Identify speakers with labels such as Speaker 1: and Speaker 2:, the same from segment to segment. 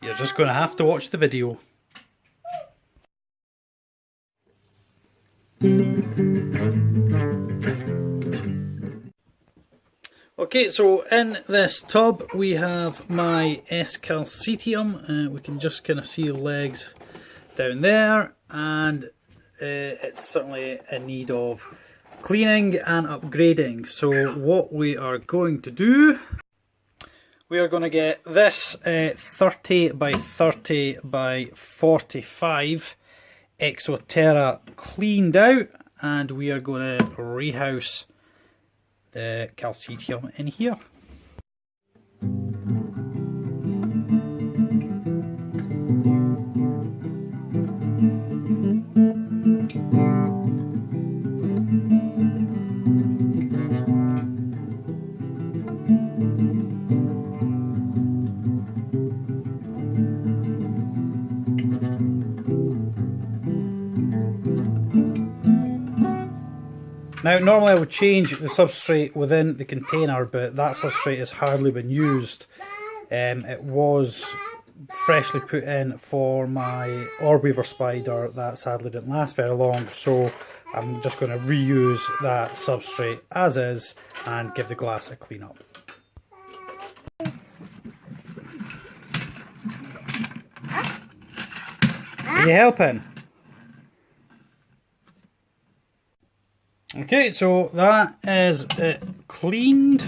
Speaker 1: You're just going to have to watch the video. Okay, so in this tub we have my S.calceatum. We can just kind of see the legs down there, and it's certainly in need of cleaning and upgrading. So what we are going to do, we are going to get this 30 by 30 by 45 Exoterra cleaned out, and we are going to rehouse the calceatum in here. Now, normally I would change the substrate within the container, but that substrate has hardly been used. It was freshly put in for my orb-weaver spider that sadly didn't last very long, so I'm just going to reuse that substrate as is and give the glass a clean up. Are you helping? Okay, so that is cleaned.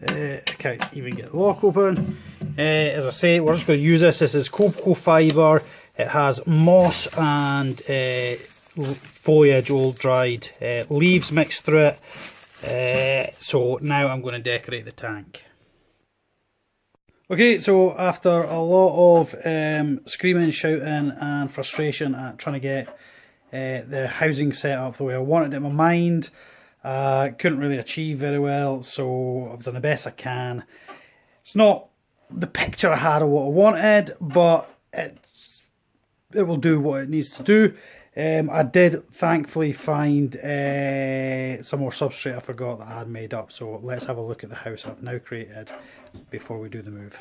Speaker 1: I can't even get the lock open. As I say, we're just going to use this. This is cocoa fibre. It has moss and foliage, old dried leaves mixed through it. So now I'm going to decorate the tank. Okay, so after a lot of screaming, shouting and frustration at trying to get the housing set up the way I wanted it in my mind, couldn't really achieve very well, so I've done the best I can. It's not the picture I had of what I wanted, but it will do what it needs to do. I did thankfully find some more substrate I forgot that I had made up, so let's have a look at the house I've now created before we do the move.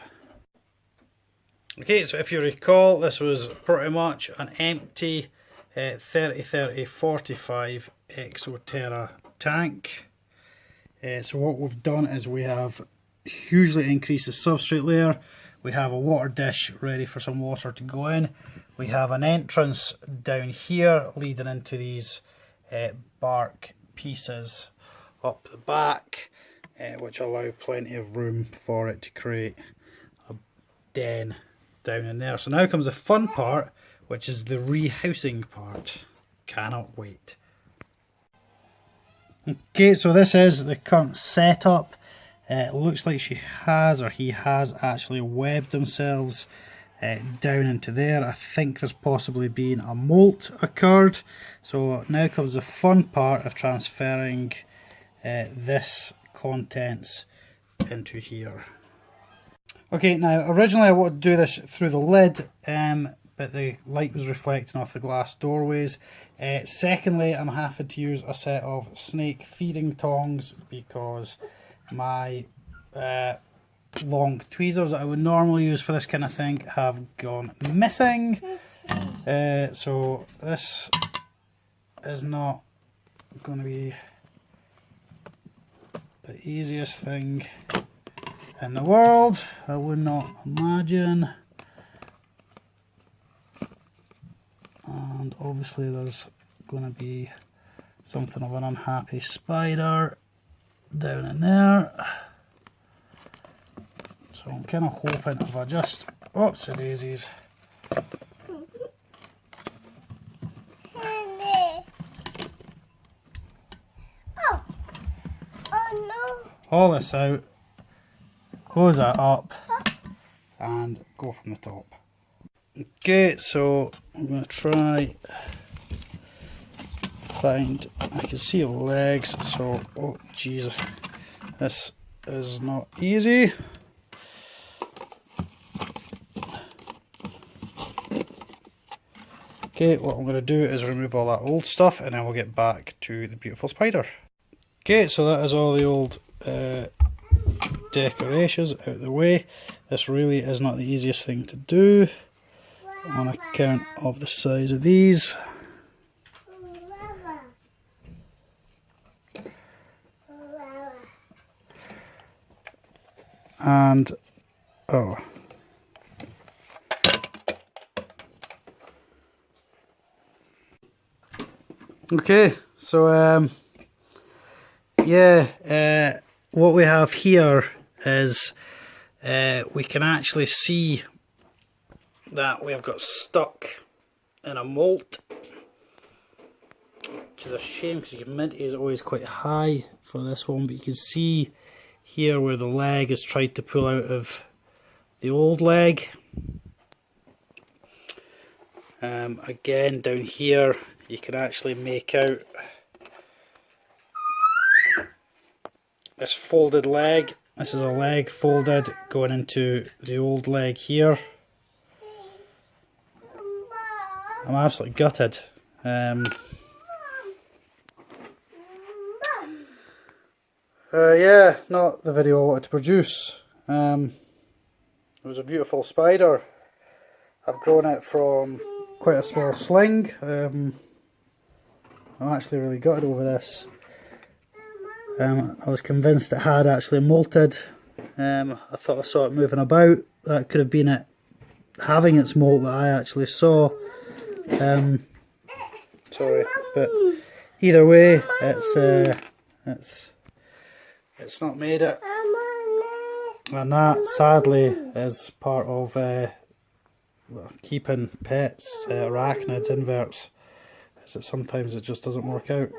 Speaker 1: Okay, so if you recall, this was pretty much an empty 30-30-45 Exoterra tank. So what we've done is we have hugely increased the substrate layer. We have a water dish ready for some water to go in. We have an entrance down here leading into these bark pieces up the back, which allow plenty of room for it to create a den down in there. So now comes the fun part, which is the rehousing part. Cannot wait. Okay, so this is the current setup. It looks like she has, or he has, actually webbed themselves down into there. I think there's possibly been a molt occurred. So now comes the fun part of transferring this contents into here. Okay, now originally I wanted to do this through the lid, but the light was reflecting off the glass doorways. Secondly, I'm having to use a set of snake feeding tongs because my long tweezers that I would normally use for this kind of thing have gone missing. So this is not going to be the easiest thing in the world, I would not imagine. And obviously there's going to be something of an unhappy spider down in there. So I'm kind of hoping if I just, oops, daisies. Haul this out, close that up and go from the top. Okay, so I'm going to try find, I can see the legs, so, oh Jesus, this is not easy. Okay, what I'm going to do is remove all that old stuff and then we'll get back to the beautiful spider. Okay, so that is all the old decorations out of the way. This really is not the easiest thing to do on account of the size of these. And oh, okay, so yeah, what we have here is we can actually see that we have got stuck in a molt, which is a shame because the humidity is always quite high for this one, but you can see here where the leg has tried to pull out of the old leg. Again, down here you can actually make out this folded leg. This is a leg folded going into the old leg here. I'm absolutely gutted. Yeah, not the video I wanted to produce. It was a beautiful spider. I've grown it from quite a small sling. I'm actually really gutted over this. I was convinced it had actually molted. I thought I saw it moving about. That could have been it having its molt that I actually saw. Sorry, but either way, it's not made it, and that sadly is part of keeping pets, arachnids, inverts, is that sometimes it just doesn't work out.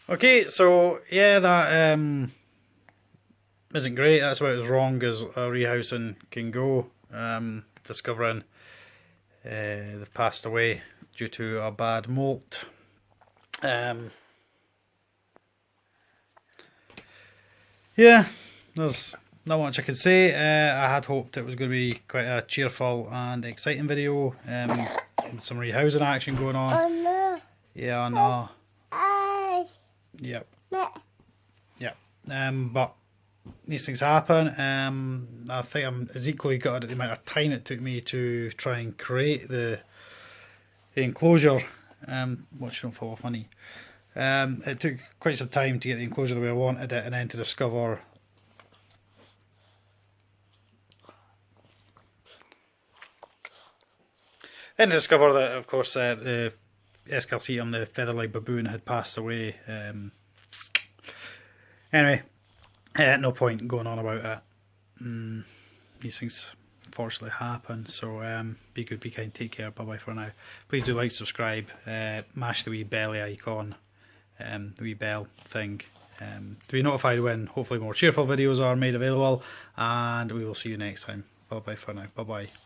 Speaker 1: Okay, so yeah, that isn't great. That's about as wrong as a rehousing can go. Discovering they've passed away due to a bad molt. Yeah, there's not much I can say. I had hoped it was going to be quite a cheerful and exciting video, with some rehousing action going on. Oh no. Yeah, I know. Yep. Yep. But these things happen. I think I'm as equally gutted at the amount of time it took me to try and create the enclosure. Watch, don't fall off my knee. It took quite some time to get the enclosure the way I wanted it, and then to discover that, of course, the S.calceatum, the Featherleg baboon, had passed away. Anyway, no point going on about it. These things unfortunately happen, so be good, be kind, take care, bye bye for now. Please do like, subscribe, mash the wee belly icon, the wee bell thing, to be notified when hopefully more cheerful videos are made available, and we will see you next time. Bye bye for now, bye bye.